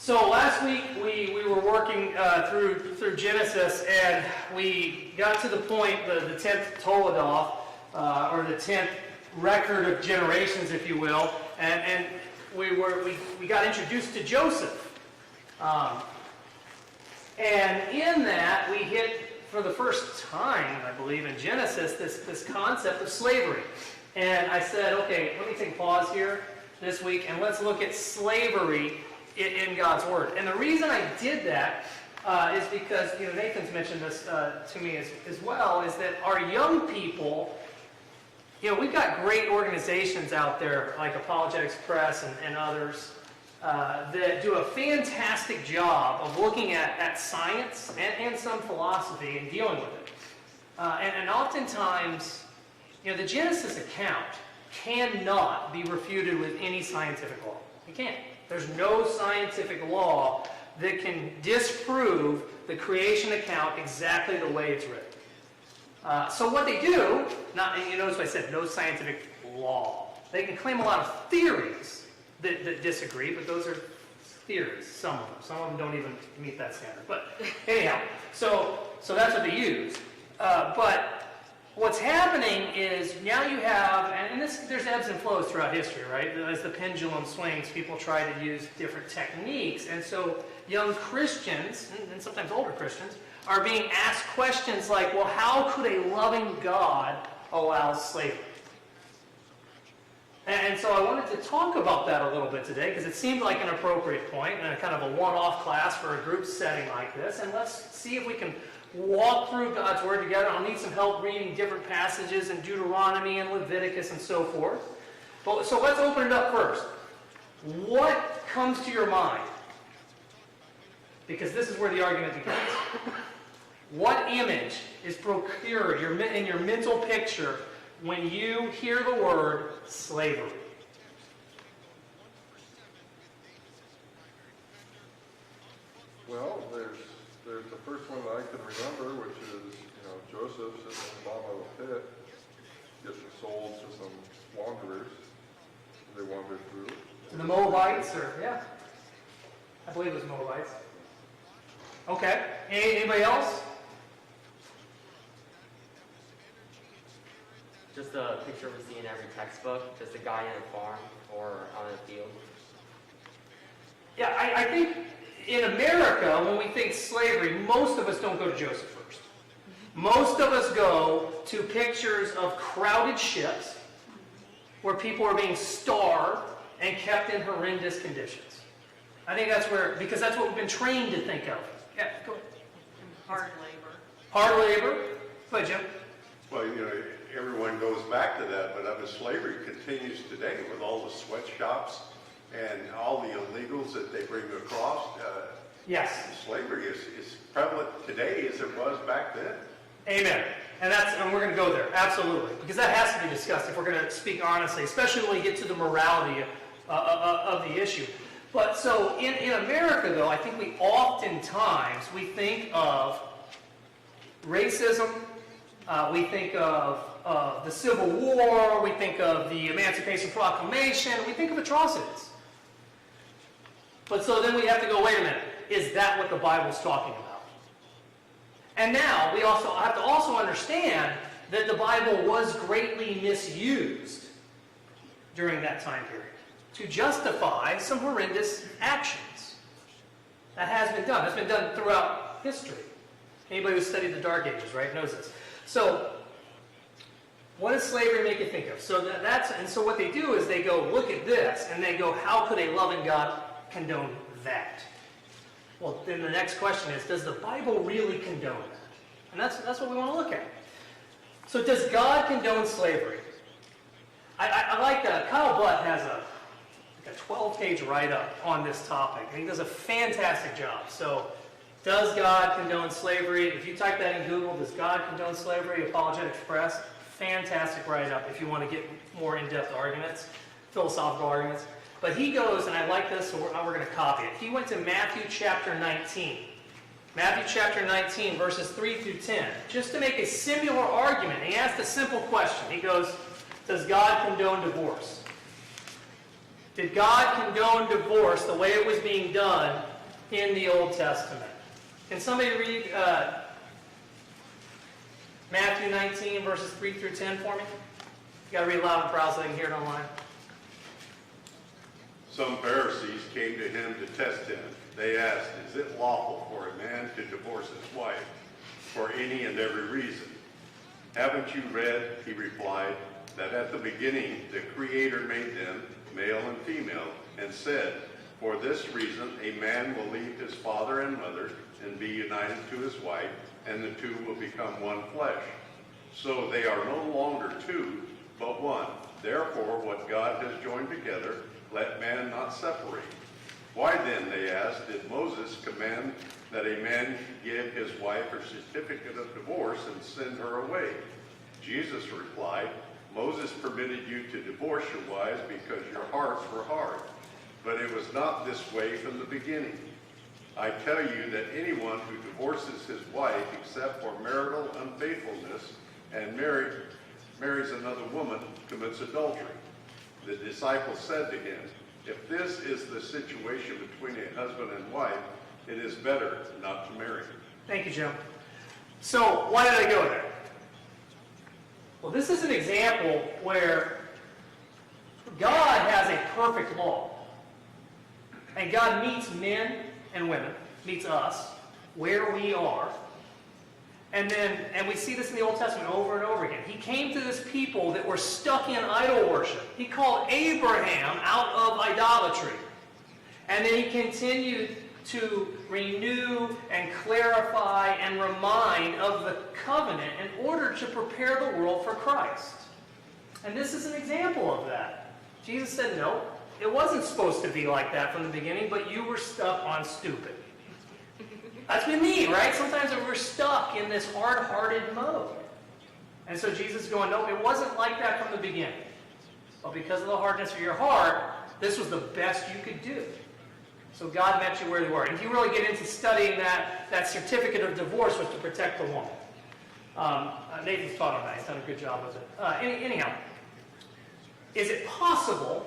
So last week we were working through Genesis, and we got to the point, the 10th Toledoth, or the 10th record of generations, if you will, and we got introduced to Joseph. And in that, we hit, for the first time, I believe, in Genesis, this concept of slavery. And I said, okay, let me take a pause here this week, and let's look at slavery in God's Word. And the reason I did that is because, Nathan's mentioned this to me as well, is that our young people, we've got great organizations out there, like Apologetics Press and others, that do a fantastic job of looking at science and some philosophy and dealing with it. And oftentimes, the Genesis account cannot be refuted with any scientific law. It can't. There's no scientific law that can disprove the creation account exactly the way it's written. So what they do, notice what I said, no scientific law. They can claim a lot of theories that disagree, but those are theories, some of them. Some of them don't even meet that standard. But anyhow, so that's what they use. But what's happening is now you have, and there's ebbs and flows throughout history, right? As the pendulum swings, people try to use different techniques. And so young Christians, and sometimes older Christians, are being asked questions like, well, how could a loving God allow slavery? And so I wanted to talk about that a little bit today, because it seemed like an appropriate point and a kind of a one-off class for a group setting like this. And let's see if we can walk through God's Word together. I'll need some help reading different passages in Deuteronomy and Leviticus and so forth. So let's open it up first. What comes to your mind? Because this is where the argument begins. What image is procured in your mental picture when you hear the word slavery? Well, there's the first one that I can remember, which is, Joseph sitting in the bottom of a pit, gets sold to some wanderers. They wandered through. To the Moabites, I believe it was Moabites. Okay. Anybody else? Just a picture we see in every textbook, just a guy in a farm or on a field. Yeah, I think in America, when we think slavery, most of us don't go to Joseph first. Most of us go to pictures of crowded ships where people are being starved and kept in horrendous conditions. I think that's because that's what we've been trained to think of. Yeah, go ahead. Hard labor. Hard labor. Go ahead, Jim. Well, everyone goes back to that, but slavery continues today with all the sweatshops and all the illegals that they bring across. Yes. Slavery is prevalent today as it was back then. Amen. And we're going to go there, absolutely, because that has to be discussed if we're going to speak honestly, especially when we get to the morality of the issue. But so in America, though, I think we think of racism, we think of the Civil War, we think of the Emancipation Proclamation, we think of atrocities. But so then we have to go, wait a minute, is that what the Bible's talking about? And now we have to also understand that the Bible was greatly misused during that time period to justify some horrendous actions. That has been done. That's been done throughout history. Anybody who's studied the Dark Ages, right, knows this. So, what does slavery make you think of? So so what they do is they go, look at this, and they go, how could a loving God condone that? Well, then the next question is, does the Bible really condone that? And that's what we want to look at. So does God condone slavery? I like that. Kyle Butt has a 12-page write-up on this topic, and he does a fantastic job. So, does God condone slavery? If you type that in Google, does God condone slavery? Apologetics Press, fantastic write-up if you want to get more in-depth arguments, philosophical arguments. But he goes, and I like this, so we're going to copy it. He went to Matthew chapter 19. Matthew chapter 19, verses 3 through 10, just to make a similar argument. He asked a simple question. He goes, does God condone divorce? Did God condone divorce the way it was being done in the Old Testament. Can somebody read Matthew 19, verses 3 through 10 for me? You got to read loud and proud so they can hear it online. Some Pharisees came to him to test him. They asked, "Is it lawful for a man to divorce his wife for any and every reason?" "Haven't you read," he replied, "that at the beginning the Creator made them, male and female, and said, 'For this reason a man will leave his father and mother and be united to his wife, and the two will become one flesh. So they are no longer two, but one. Therefore what God has joined together, let man not separate.' Why then," they asked, "did Moses command that a man give his wife a certificate of divorce and send her away?" Jesus replied, "Moses permitted you to divorce your wives because your hearts were hard. But it was not this way from the beginning. I tell you that anyone who divorces his wife except for marital unfaithfulness and marries another woman commits adultery." The disciples said to him, "If this is the situation between a husband and wife, it is better not to marry." Thank you, Jim. So, why did I go there? Well, this is an example where God has a perfect law. And God meets men and women, meets us, where we are. And we see this in the Old Testament over and over again. He came to this people that were stuck in idol worship. He called Abraham out of idolatry. And then he continued to renew and clarify and remind of the covenant in order to prepare the world for Christ. And this is an example of that. Jesus said, no, it wasn't supposed to be like that from the beginning, but you were stuck on stupid. That's been me, right? Sometimes we're stuck in this hard-hearted mode. And so Jesus is going, no, it wasn't like that from the beginning. But because of the hardness of your heart, this was the best you could do. So God met you where you were. And if you really get into studying that certificate of divorce was to protect the woman. Nathan's taught on that. He's done a good job with it. Anyhow, is it possible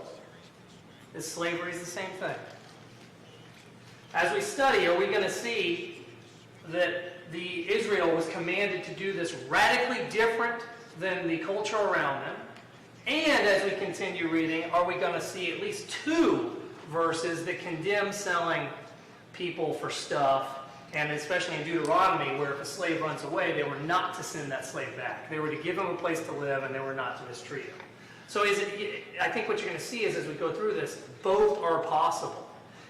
that slavery is the same thing? As we study, are we going to see that Israel was commanded to do this radically different than the culture around them? And as we continue reading, are we going to see at least 2 verses that condemn selling people for stuff, and especially in Deuteronomy, where if a slave runs away, they were not to send that slave back. They were to give him a place to live, and they were not to mistreat him. So I think what you're going to see is, as we go through this, both are possible.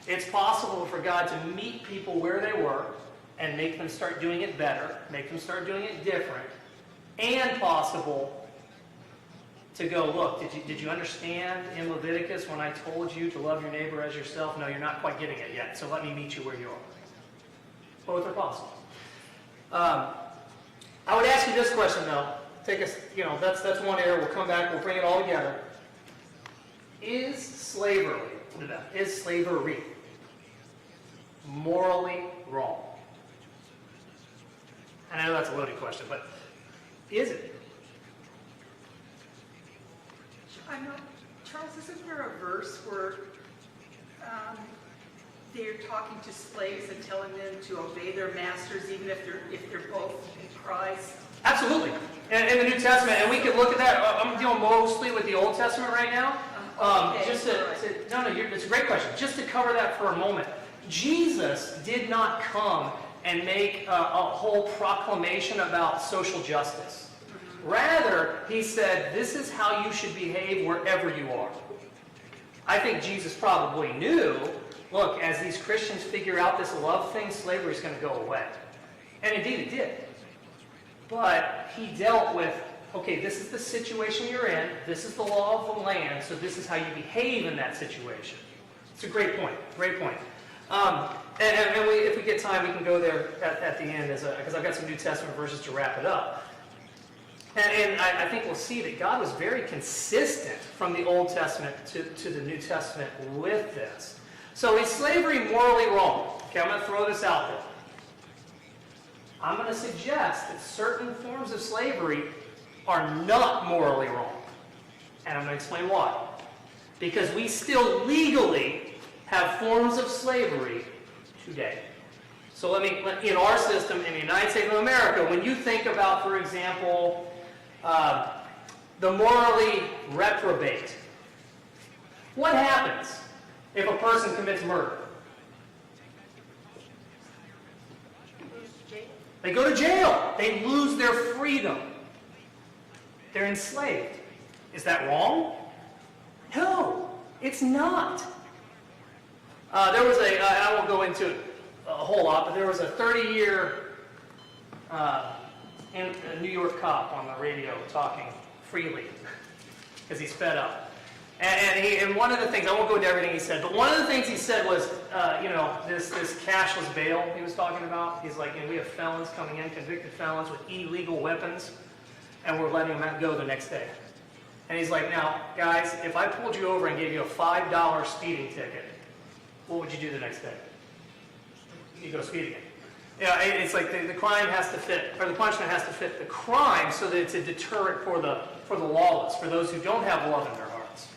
It's possible for God to meet people where they were and make them start doing it better, make them start doing it different, and possible to go, look, did you understand in Leviticus when I told you to love your neighbor as yourself? No, you're not quite getting it yet, so let me meet you where you are. Both are possible. I would ask you this question, though. Take us, that's one area. We'll come back. We'll bring it all together. Is slavery morally wrong? And I know that's a loaded question, but is it? I know, Charles, isn't there a verse where they're talking to slaves and telling them to obey their masters even if they're both in Christ? Absolutely. In the New Testament, and we could look at that. I'm dealing mostly with the Old Testament right now. Okay, It's a great question. Just to cover that for a moment. Jesus did not come and make a whole proclamation about social justice. Rather, he said, this is how you should behave wherever you are. I think Jesus probably knew, look, as these Christians figure out this love thing, slavery is going to go away. And indeed it did. But he dealt with, okay, this is the situation you're in, this is the law of the land, so this is how you behave in that situation. It's a great point, great point. If we get time, we can go there at the end, because I've got some New Testament verses to wrap it up. And I think we'll see that God was very consistent from the Old Testament to the New Testament with this. So is slavery morally wrong? Okay, I'm going to throw this out there. I'm going to suggest that certain forms of slavery are not morally wrong. And I'm going to explain why. Because we still legally have forms of slavery today. So in our system, in the United States of America, when you think about, for example, the morally reprobate, what happens if a person commits murder? They go to jail. They lose their freedom. They're enslaved. Is that wrong? No, it's not. There was and I won't go into it a whole lot, but there was a 30-year New York cop on the radio talking freely because he's fed up. And one of the things, I won't go into everything he said, but one of the things he said was, this cashless bail he was talking about. He's like, we have felons coming in, convicted felons with illegal weapons, and we're letting them go the next day. And he's like, now, guys, if I pulled you over and gave you a $5 speeding ticket, what would you do the next day? You go speed again. Yeah, it's like the crime has to fit, or the punishment has to fit the crime so that it's a deterrent for the lawless, for those who don't have love in their hearts.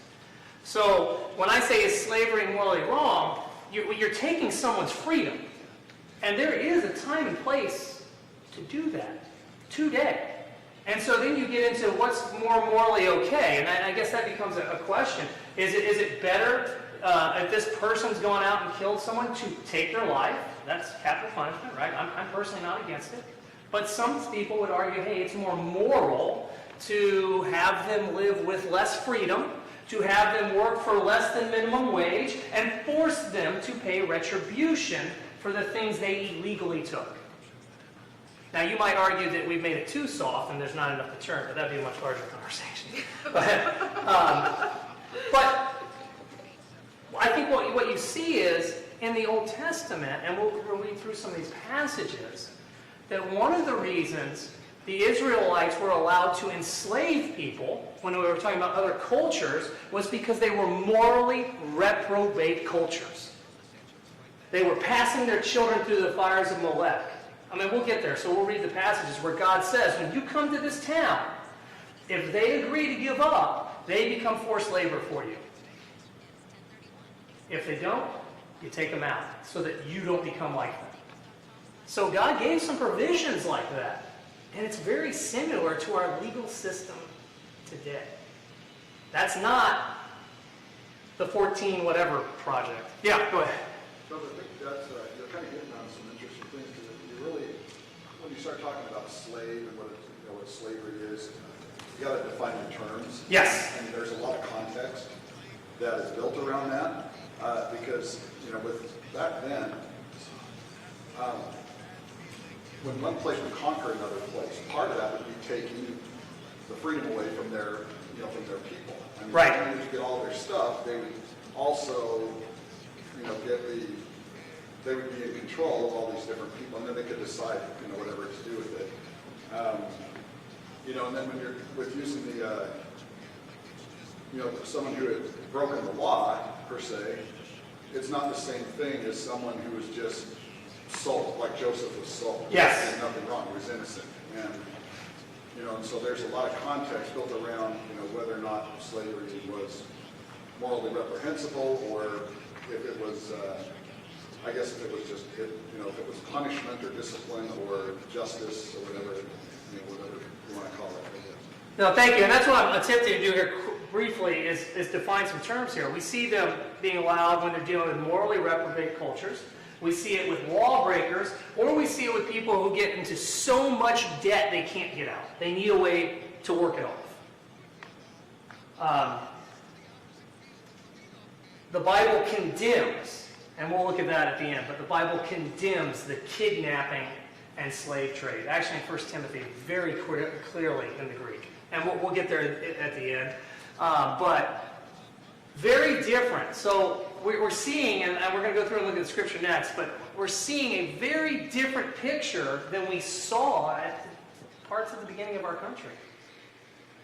So when I say is slavery morally wrong, you're taking someone's freedom. And there is a time and place to do that today. And so then you get into what's more morally okay. And I guess that becomes a question. Is it better if this person's gone out and killed someone to take their life? That's capital punishment, right? I'm personally not against it. But some people would argue, hey, it's more moral to have them live with less freedom, to have them work for less than minimum wage, and force them to pay retribution for the things they illegally took. Now, you might argue that we've made it too soft and there's not enough deterrent, but that'd be a much larger conversation. But I think what you see is, in the Old Testament, and we'll read through some of these passages, that one of the reasons the Israelites were allowed to enslave people, when we were talking about other cultures, was because they were morally reprobate cultures. They were passing their children through the fires of Molech. I mean, we'll get there, so we'll read the passages where God says, when you come to this town, if they agree to give up, they become forced labor for you. If they don't, you take them out so that you don't become like them. So God gave some provisions like that. And it's very similar to our legal system today. That's not the 14 whatever project. Yeah, go ahead. So I think that's, you're kind of getting on some interesting things, because you really, when you start talking about slave and what slavery is, you got to define the terms. Yes. And there's a lot of context that is built around that, because, with back then, when one place would conquer another place, part of that would be taking the freedom away from their people. I mean, right. When they get all their stuff, they would also, they would be in control of all these different people, and then they could decide, whatever to do with it. And then when you're with using the, someone who had broken the law per se, it's not the same thing as someone who was just sold, like Joseph was sold. Yes. He did nothing wrong. He was innocent. And, and so there's a lot of context built around, whether or not slavery was morally reprehensible, or if it was, I guess if it was just, if it was punishment or discipline or justice or whatever, whatever you want to call it. No, thank you. And that's what I'm attempting to do here briefly is define some terms here. We see them being allowed when they're dealing with morally reprobate cultures. We see it with lawbreakers, or we see it with people who get into so much debt they can't get out. They need a way to work it off. The Bible condemns, and we'll look at that at the end, but the Bible condemns the kidnapping and slave trade. Actually, in 1 Timothy, very clearly in the Greek. And we'll get there at the end. But very different. So we're seeing, and we're going to go through and look at the scripture next, but we're seeing a very different picture than we saw at parts of the beginning of our country.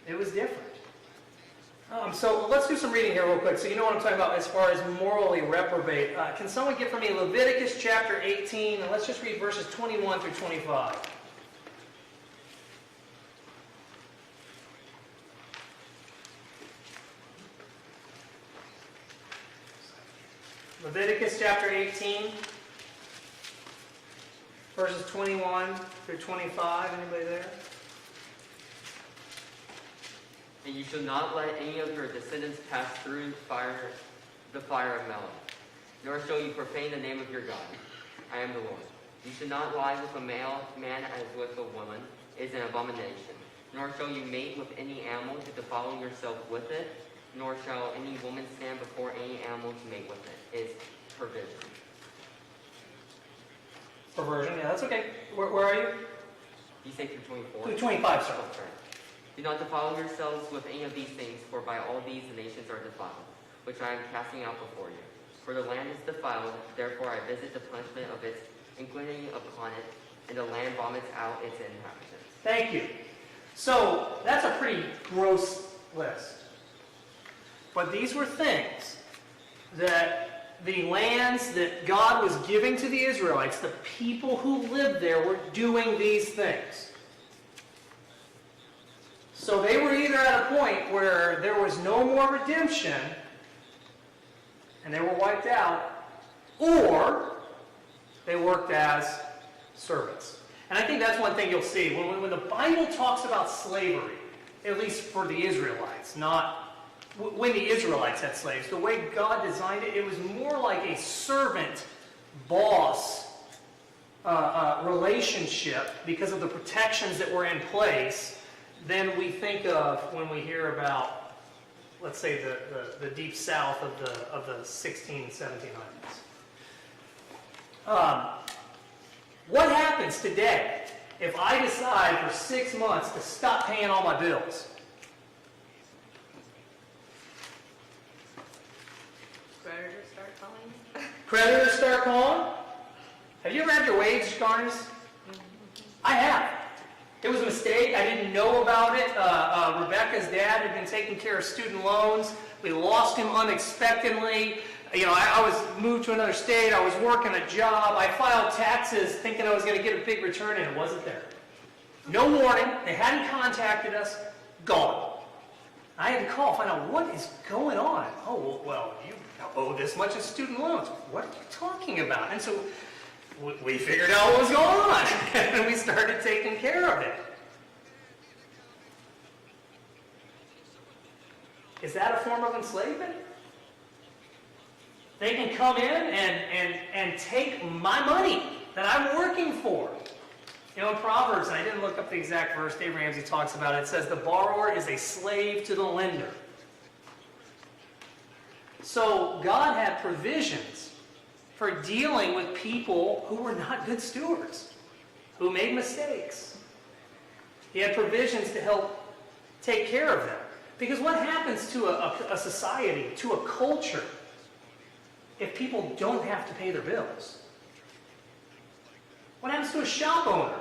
It was different. So let's do some reading here real quick so you know what I'm talking about as far as morally reprobate. Can someone get for me Leviticus chapter 18, and let's just read verses 21 through 25. Leviticus chapter 18. verses 21 through 25. Anybody there? And you shall not let any of your descendants pass through the fire of Melech, nor shall you profane the name of your God. I am the Lord. You should not lie with a man as with a woman, is an abomination. Nor shall you mate with any animal to defile yourself with it, nor shall any woman stand before any animal to mate with it. It is perversion. Perversion, yeah, that's okay. Where are you? You say through 24? Through 25, sir. Oh, sorry. Do not defile yourselves with any of these things, for by all these the nations are defiled, which I am casting out before you. For the land is defiled, therefore I visit the punishment of its iniquity upon it, and the land vomits out its inhabitants. Thank you. So, that's a pretty gross list. But these were things that the lands that God was giving to the Israelites, the people who lived there, were doing these things. So they were either at a point where there was no more redemption, and they were wiped out, or they worked as servants. And I think that's one thing you'll see. When the Bible talks about slavery, at least for the Israelites, not when the Israelites had slaves, the way God designed it, it was more like a servant-boss relationship because of the protections that were in place than we think of when we hear about, let's say, the deep south of the 16 and 1700s. What happens today if I decide for 6 months to stop paying all my bills? Creditors start calling. Creditors start calling? Have you ever had your wage garnished? I have. It was a mistake. I didn't know about it. Rebecca's dad had been taking care of student loans. We lost him unexpectedly. I was moved to another state. I was working a job. I filed taxes thinking I was going to get a big return, and it wasn't there. No warning. They hadn't contacted us. Gone. I had to call, find out what is going on. Oh, well, you owe this much in student loans. What are you talking about? And so we figured out what was going on, and we started taking care of it. Is that a form of enslavement? They can come in and take my money that I'm working for. In Proverbs, and I didn't look up the exact verse, Dave Ramsey talks about it, it says the borrower is a slave to the lender. So God had provisions for dealing with people who were not good stewards, who made mistakes. He had provisions to help take care of them. Because what happens to a society, to a culture, if people don't have to pay their bills? What happens to a shop owner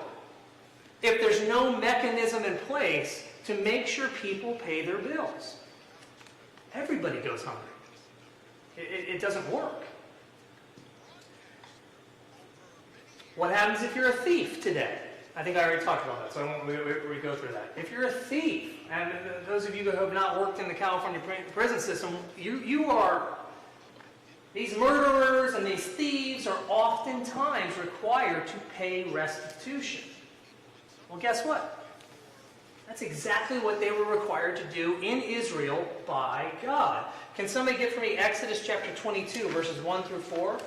if there's no mechanism in place to make sure people pay their bills? Everybody goes hungry. It doesn't work. What happens if you're a thief today? I think I already talked about that, so I won't re-go through that. If you're a thief, and those of you who have not worked in the California prison system, you are... These murderers and these thieves are oftentimes required to pay restitution. Well, guess what? That's exactly what they were required to do in Israel by God. Can somebody get for me Exodus chapter 22, verses 1 through 4?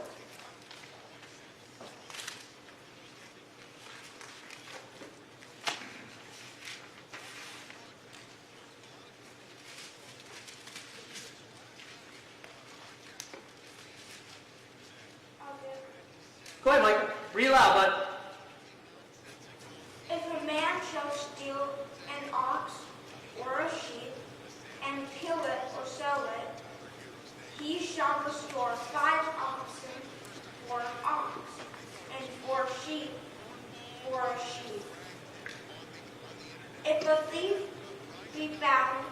Go ahead, Michael. Read loud, bud. If a man shall steal an ox or a sheep and kill it or sell it, he shall restore 5 oxen for an ox, and 4 sheep for a sheep. If a thief be found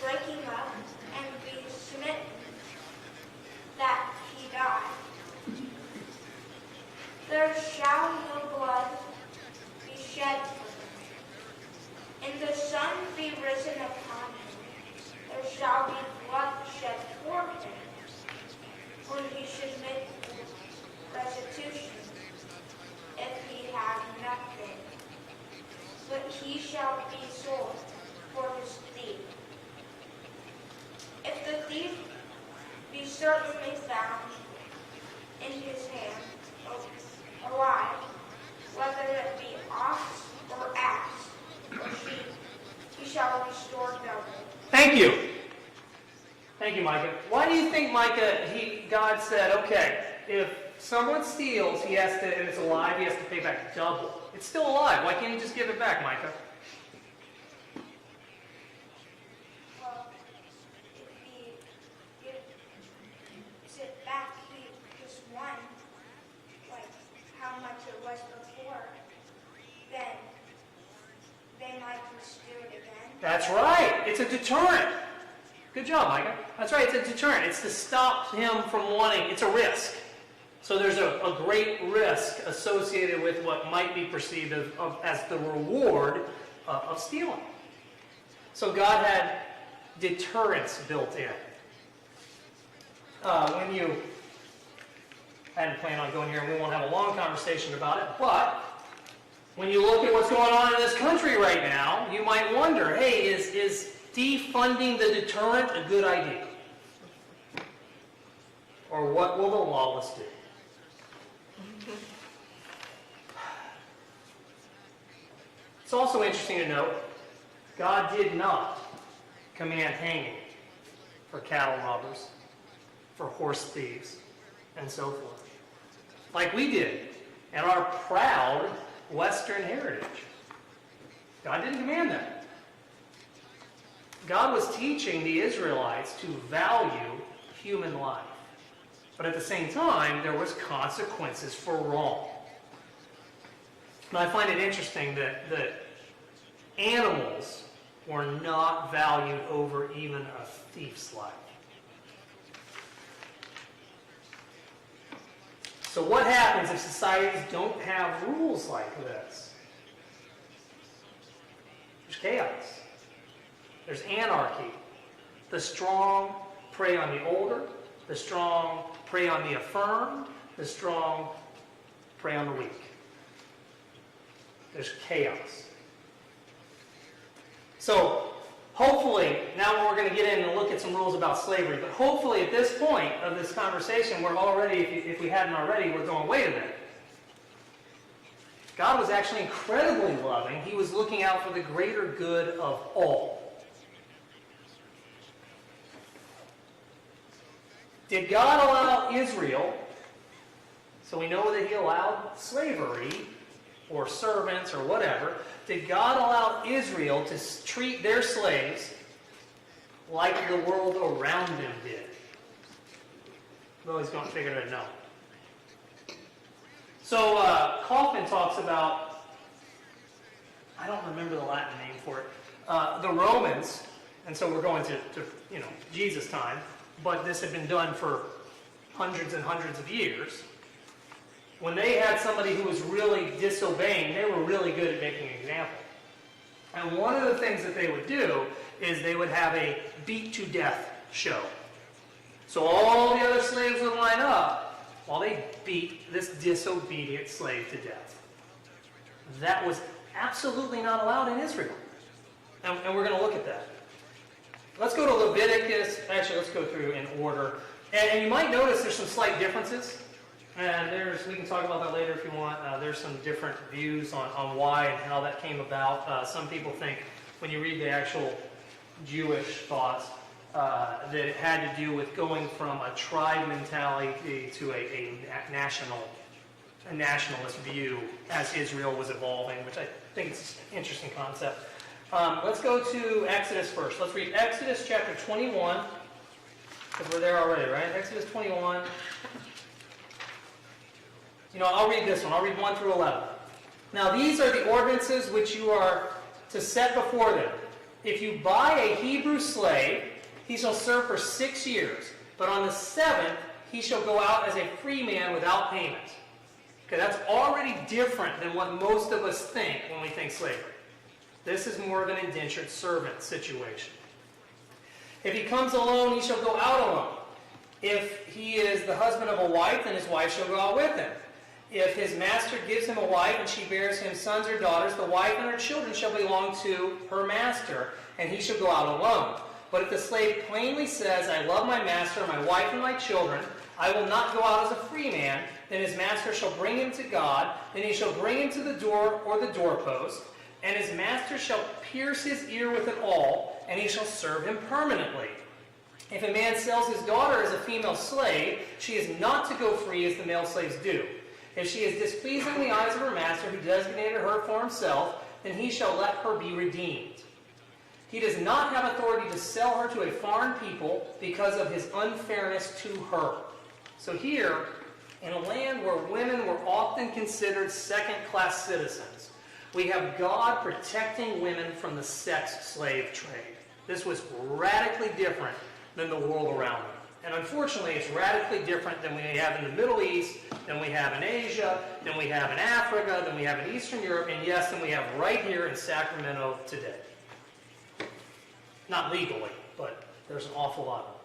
breaking up and be smitten, that he die, there shall no blood be shed for him, and the sun be risen upon him. There shall be blood shed for him, when he should make restitution, if he certainly found in his hand alive, whether it be ox or ass or sheep, he shall restore double. Thank you. Thank you, Micah. Why do you think, Micah, God said, okay, if someone steals, he has to, and it's alive, he has to pay back double? It's still alive. Why can't he just give it back, Micah? Well, if he gives it back, he just won, like how much it was before, then they might just do it again. That's right. It's a deterrent. Good job, Micah. That's right. It's a deterrent. It's to stop him from wanting. It's a risk. So there's a great risk associated with what might be perceived as the reward of stealing. So God had deterrence built in. When you I hadn't planned on going here, and we won't have a long conversation about it, but when you look at what's going on in this country right now, you might wonder, hey, is defunding the deterrent a good idea? Or what will the lawless do? It's also interesting to note, God did not command hanging for cattle robbers, for horse thieves, and so forth, like we did in our proud Western heritage. God didn't command that. God was teaching the Israelites to value human life. But at the same time, there was consequences for wrong. And I find it interesting that animals were not valued over even a thief's life. So what happens if societies don't have rules like this? There's chaos. There's anarchy. The strong prey on the older. The strong prey on the affirmed. The strong prey on the weak. There's chaos. So, hopefully, now we're going to get in and look at some rules about slavery, but hopefully at this point of this conversation, we're already, if we hadn't already, we're going, wait a minute. God was actually incredibly loving. He was looking out for the greater good of all. Did God allow Israel, so we know that he allowed slavery, or servants, or whatever, did God allow Israel to treat their slaves like the world around them did? I've always going to figure it out. So Kaufman talks about, I don't remember the Latin name for it, the Romans, and so we're going to Jesus' time, but this had been done for hundreds and hundreds of years. When they had somebody who was really disobeying, they were really good at making an example. And one of the things that they would do is they would have a beat to death show. So all the other slaves would line up while they beat this disobedient slave to death. That was absolutely not allowed in Israel. And we're going to look at that. Let's go to Leviticus. Actually, let's go through in order. And you might notice there's some slight differences. And we can talk about that later if you want. There's some different views on why and how that came about. Some people think, when you read the actual Jewish thoughts, that it had to do with going from a tribe mentality to a nationalist view as Israel was evolving, which I think is an interesting concept. Let's go to Exodus first. Let's read Exodus chapter 21, because we're there already, right? Exodus 21. I'll read this one. I'll read 1 through 11. Now, these are the ordinances which you are to set before them. If you buy a Hebrew slave, he shall serve for 6 years. But on the 7th, he shall go out as a free man without payment. Okay, that's already different than what most of us think when we think slavery. This is more of an indentured servant situation. If he comes alone, he shall go out alone. If he is the husband of a wife, then his wife shall go out with him. If his master gives him a wife and she bears him sons or daughters, the wife and her children shall belong to her master, and he shall go out alone. But if the slave plainly says, I love my master, my wife, and my children, I will not go out as a free man, then his master shall bring him to God, then he shall bring him to the door or the doorpost, and his master shall pierce his ear with an awl, and he shall serve him permanently. If a man sells his daughter as a female slave, she is not to go free as the male slaves do. If she is displeasing in the eyes of her master, who designated her for himself, then he shall let her be redeemed. He does not have authority to sell her to a foreign people because of his unfairness to her. So here, in a land where women were often considered second-class citizens, we have God protecting women from the sex slave trade. This was radically different than the world around them. And unfortunately, it's radically different than we have in the Middle East, than we have in Asia, than we have in Africa, than we have in Eastern Europe, and yes, than we have right here in Sacramento today. Not legally, but there's an awful lot of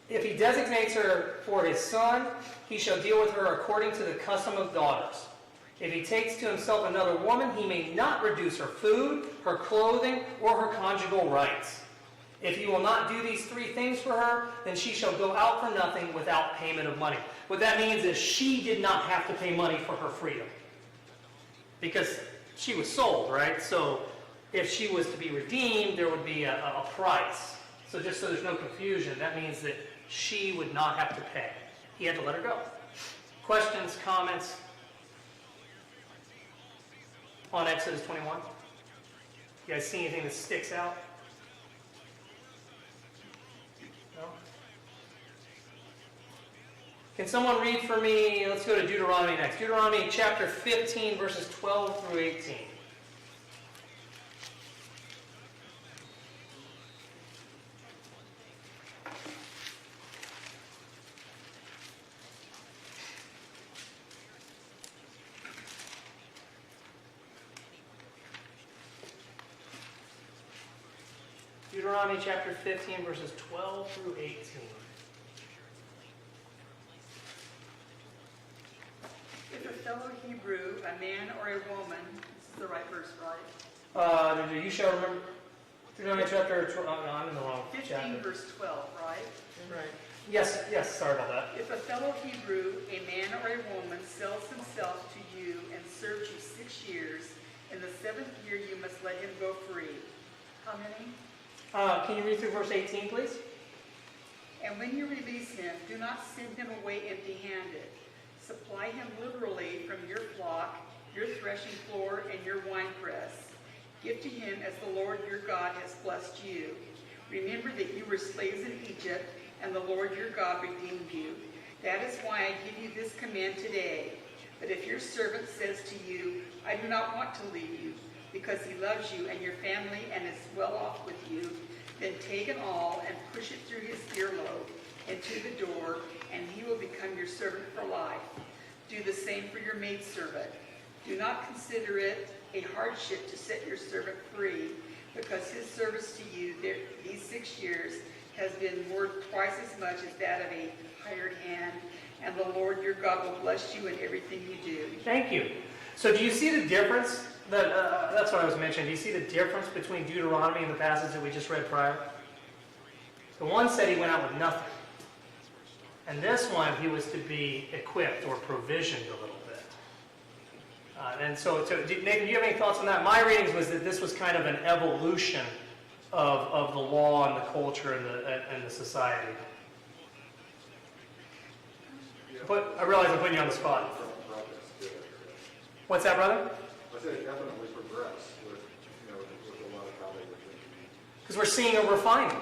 it. If he designates her for his son, he shall deal with her according to the custom of daughters. If he takes to himself another woman, he may not reduce her food, her clothing, or her conjugal rights. If he will not do these three things for her, then she shall go out for nothing without payment of money. What that means is she did not have to pay money for her freedom. Because she was sold, right? So if she was to be redeemed, there would be a price. So just so there's no confusion, that means that she would not have to pay. He had to let her go. Questions, comments on Exodus 21? You guys see anything that sticks out? No? Can someone read for me, let's go to Deuteronomy next. Deuteronomy chapter 15, verses 12 through 18. Deuteronomy chapter 15, verses 12 through 18. If a fellow Hebrew, a man or a woman, this is the right verse, right? You shall remember. Deuteronomy chapter 12. Oh, no, I'm in the wrong 15 chapter. verse 12, right? Right. Yes, sorry about that. If a fellow Hebrew, a man or a woman, sells himself to you and serves you 6 years, in the 7th year you must let him go free. How many? Can you read through verse 18, please? And when you release him, do not send him away empty-handed. Supply him liberally from your flock, your threshing floor, and your winepress. Give to him as the Lord your God has blessed you. Remember that you were slaves in Egypt, and the Lord your God redeemed you. That is why I give you this command today. But if your servant says to you, I do not want to leave you, because he loves you and your family and is well off with you, then take an awl and push it through his earlobe into the door, and he will become your servant for life. Do the same for your maidservant. Do not consider it a hardship to set your servant free, because his service to you these 6 years has been worth twice as much as that of a hired hand, and the Lord your God will bless you in everything you do. Thank you. So do you see the difference? That's what I was mentioning. Do you see the difference between Deuteronomy and the passage that we just read prior? The one said he went out with nothing. And this one, he was to be equipped or provisioned a little bit. And so, Nathan, do you have any thoughts on that? My readings was that this was kind of an evolution of the law and the culture and the society. But I realize I'm putting you on the spot. What's that, brother? I say it definitely progressed with, with a lot of how they were thinking. Because we're seeing a refining.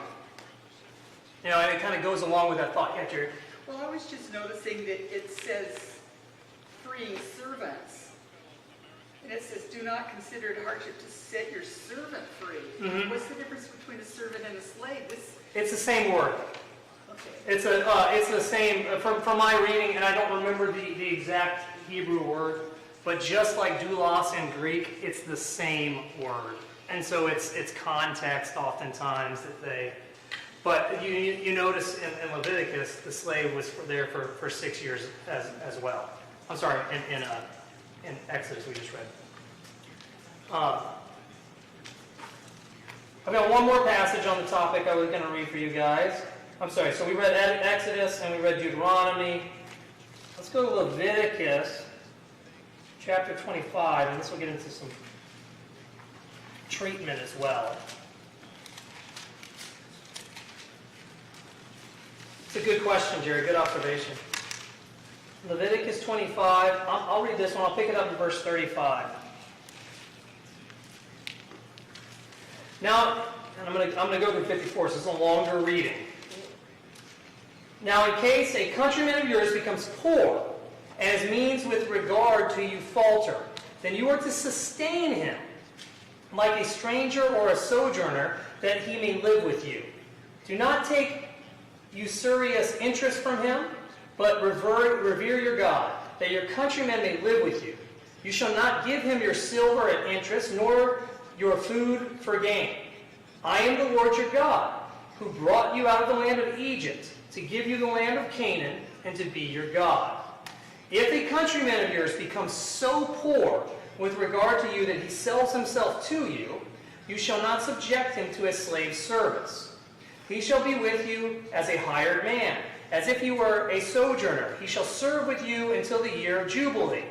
And it kind of goes along with that thought. Yeah, Jared? Well, I was just noticing that it says freeing servants. And it says, do not consider it hardship to set your servant free. Mhm. What's the difference between a servant and a slave? It's the same word. Okay. It's the same, from my reading, and I don't remember the exact Hebrew word, but just like doulos in Greek, it's the same word. And so it's context oftentimes that they... But you notice in Leviticus, the slave was there for 6 years as well. I'm sorry, in Exodus we just read. I've got one more passage on the topic I was going to read for you guys. I'm sorry, so we read Exodus and we read Deuteronomy. Let's go to Leviticus chapter 25, and this will get into some treatment as well. It's a good question, Jerry. Good observation. Leviticus 25. I'll read this one. I'll pick it up in verse 35. Now, and I'm going to go through 54, so it's a longer reading. Now, in case a countryman of yours becomes poor, and his means with regard to you falter, then you are to sustain him, like a stranger or a sojourner, that he may live with you. Do not take usurious interest from him, but revere your God, that your countrymen may live with you. You shall not give him your silver at interest, nor your food for gain. I am the Lord your God, who brought you out of the land of Egypt, to give you the land of Canaan, and to be your God. If a countryman of yours becomes so poor with regard to you that he sells himself to you, you shall not subject him to a slave service. He shall be with you as a hired man, as if he were a sojourner. He shall serve with you until the year of Jubilee.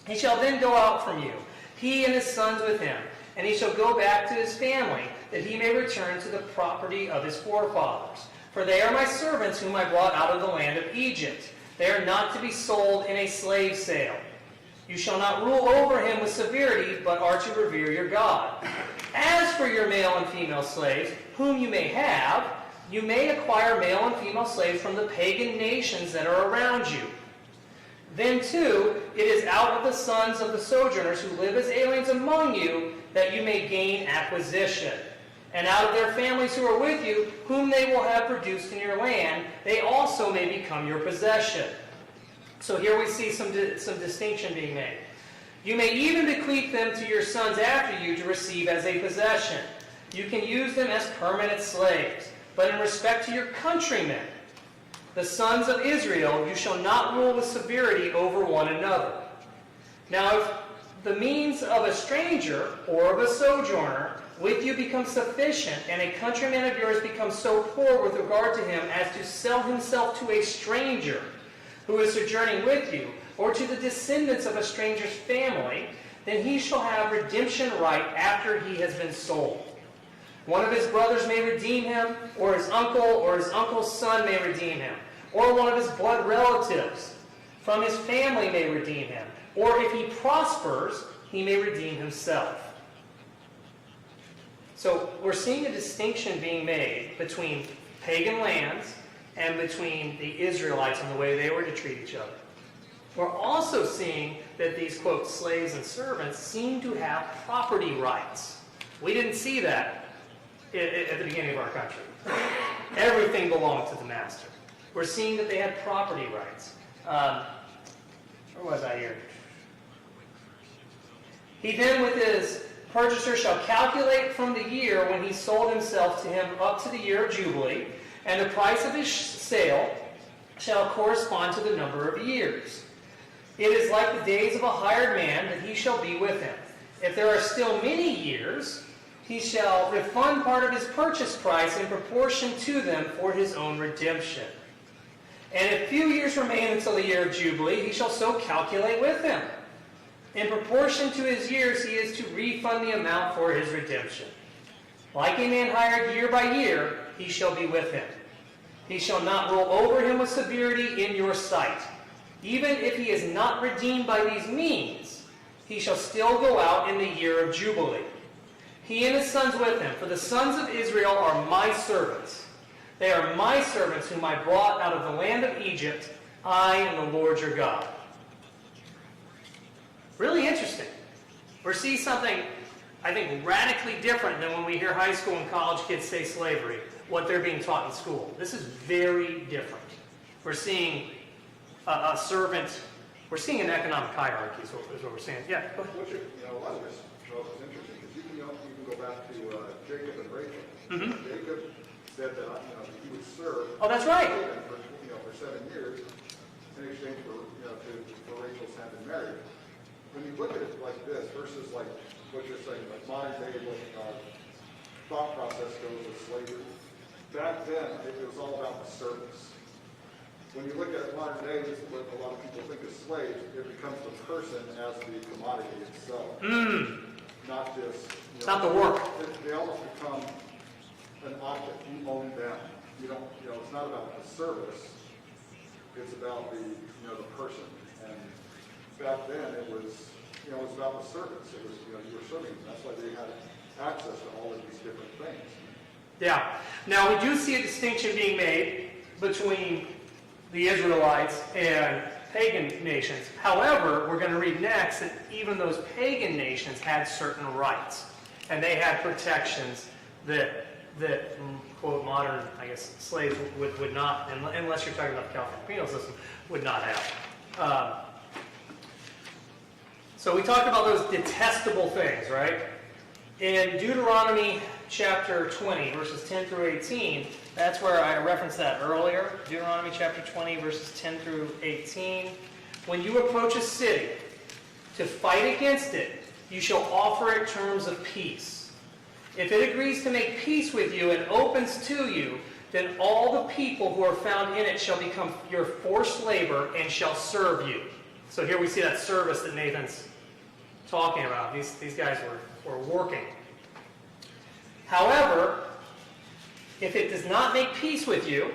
He shall then go out from you, he and his sons with him, and he shall go back to his family, that he may return to the property of his forefathers. For they are my servants whom I brought out of the land of Egypt. They are not to be sold in a slave sale. You shall not rule over him with severity, but are to revere your God. As for your male and female slaves, whom you may have, you may acquire male and female slaves from the pagan nations that are around you. Then, too, it is out of the sons of the sojourners who live as aliens among you that you may gain acquisition. And out of their families who are with you, whom they will have produced in your land, they also may become your possession. So here we see some distinction being made. You may even bequeath them to your sons after you to receive as a possession. You can use them as permanent slaves. But in respect to your countrymen, the sons of Israel, you shall not rule with severity over one another. Now, if the means of a stranger or of a sojourner with you becomes sufficient, and a countryman of yours becomes so poor with regard to him as to sell himself to a stranger who is sojourning with you, or to the descendants of a stranger's family, then he shall have redemption right after he has been sold. One of his brothers may redeem him, or his uncle's son may redeem him, or one of his blood relatives from his family may redeem him, or if he prospers, he may redeem himself. So we're seeing a distinction being made between pagan lands and between the Israelites and the way they were to treat each other. We're also seeing that these, quote, slaves and servants seem to have property rights. We didn't see that at the beginning of our country. Everything belonged to the master. We're seeing that they had property rights. Where was I here? He then with his purchaser shall calculate from the year when he sold himself to him up to the year of Jubilee, and the price of his sale shall correspond to the number of years. It is like the days of a hired man that he shall be with him. If there are still many years, he shall refund part of his purchase price in proportion to them for his own redemption. And if few years remain until the year of Jubilee, he shall so calculate with him. In proportion to his years, he is to refund the amount for his redemption. Like a man hired year by year, he shall be with him. He shall not rule over him with severity in your sight. Even if he is not redeemed by these means, he shall still go out in the year of Jubilee. He and his sons with him, for the sons of Israel are my servants. They are my servants whom I brought out of the land of Egypt. I am the Lord your God. Really interesting. We're seeing something, I think, radically different than when we hear high school and college kids say slavery, what they're being taught in school. This is very different. We're seeing a servant, we're seeing an economic hierarchy is what we're saying. Yeah, go ahead. A lot of this is interesting, because you can go back to Jacob and Rachel. Mm-hmm. Jacob said that he would serve. Oh, that's right. For 7 years in exchange for Rachel's hand in marriage. When you look at it like this versus like what you're saying, like modern day with thought process goes with slavery. Back then, it was all about the service. When you look at modern day, this is what a lot of people think of slaves, it becomes the person as the commodity itself. Not just, It's not the work. They almost become an object. You own them. You don't, it's not about the service. It's about the person. And back then, it was about the service. It was, you were serving them. That's why they had access to all of these different things. Yeah. Now, we do see a distinction being made between the Israelites and pagan nations. However, we're going to read next that even those pagan nations had certain rights, and they had protections that quote, modern, I guess, slaves would not, unless you're talking about the California penal system, would not have. So we talked about those detestable things, right? In Deuteronomy chapter 20, verses 10 through 18, that's where I referenced that earlier. Deuteronomy chapter 20, verses 10 through 18. When you approach a city to fight against it, you shall offer it terms of peace. If it agrees to make peace with you and opens to you, then all the people who are found in it shall become your forced labor and shall serve you. So here we see that service that Nathan's talking about. These guys were working. However, if it does not make peace with you,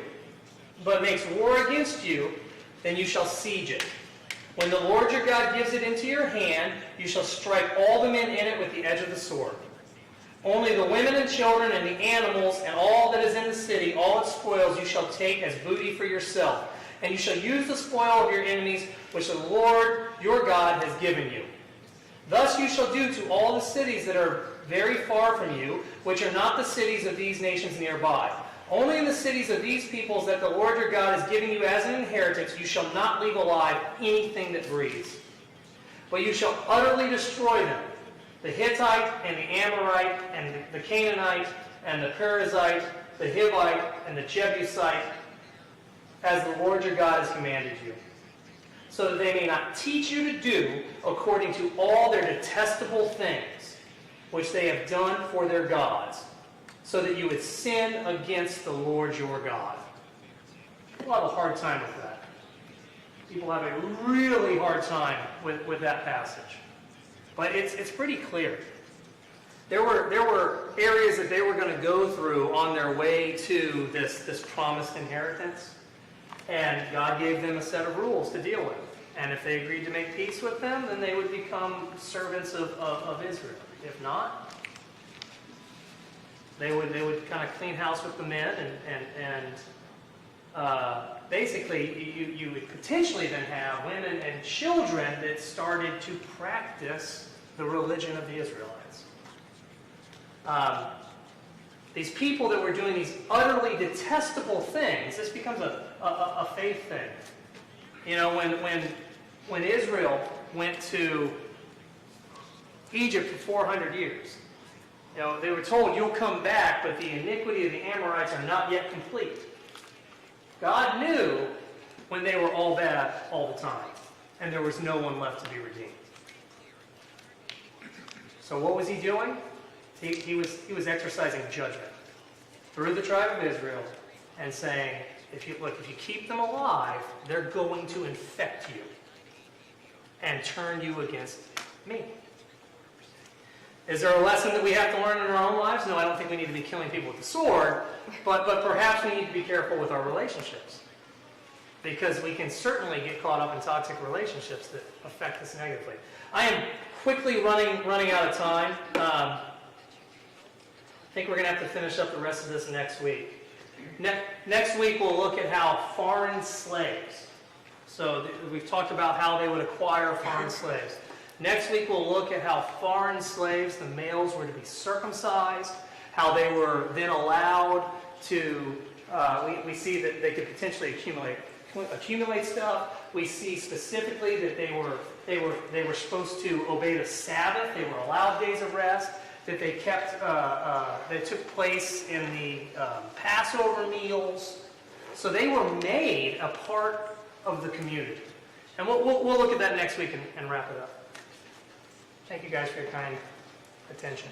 but makes war against you, then you shall siege it. When the Lord your God gives it into your hand, you shall strike all the men in it with the edge of the sword. Only the women and children and the animals and all that is in the city, all its spoils, you shall take as booty for yourself. And you shall use the spoil of your enemies, which the Lord your God has given you. Thus you shall do to all the cities that are very far from you, which are not the cities of these nations nearby. Only in the cities of these peoples that the Lord your God is giving you as an inheritance, you shall not leave alive anything that breathes. But you shall utterly destroy them, the Hittite and the Amorite and the Canaanite and the Perizzite, the Hivite and the Jebusite, as the Lord your God has commanded you, so that they may not teach you to do according to all their detestable things, which they have done for their gods, so that you would sin against the Lord your God. People have a hard time with that. People have a really hard time with that passage. But it's pretty clear. There were areas that they were going to go through on their way to this promised inheritance, and God gave them a set of rules to deal with. And if they agreed to make peace with them, then they would become servants of Israel. If not, they would kind of clean house with the men, and basically you would potentially then have women and children that started to practice the religion of the Israelites. These people that were doing these utterly detestable things, this becomes a faith thing. You know, when Israel went to Egypt for 400 years, you know, they were told, you'll come back, but the iniquity of the Amorites are not yet complete. God knew when they were all bad all the time, and there was no one left to be redeemed. So what was he doing? He was exercising judgment through the tribe of Israel and saying, if you keep them alive, they're going to infect you and turn you against me. Is there a lesson that we have to learn in our own lives? No, I don't think we need to be killing people with the sword, but perhaps we need to be careful with our relationships, because we can certainly get caught up in toxic relationships that affect us negatively. I am quickly running out of time. I think we're going to have to finish up the rest of this next week. Next week we'll look at how foreign slaves, so we've talked about how they would acquire foreign slaves. Next week we'll look at how foreign slaves, the males, were to be circumcised, how they were then allowed to, we see that they could potentially accumulate stuff. We see specifically that they were supposed to obey the Sabbath. They were allowed days of rest. That they kept, that took place in the Passover meals. So they were made a part of the community. And we'll look at that next week and wrap it up. Thank you guys for your kind attention.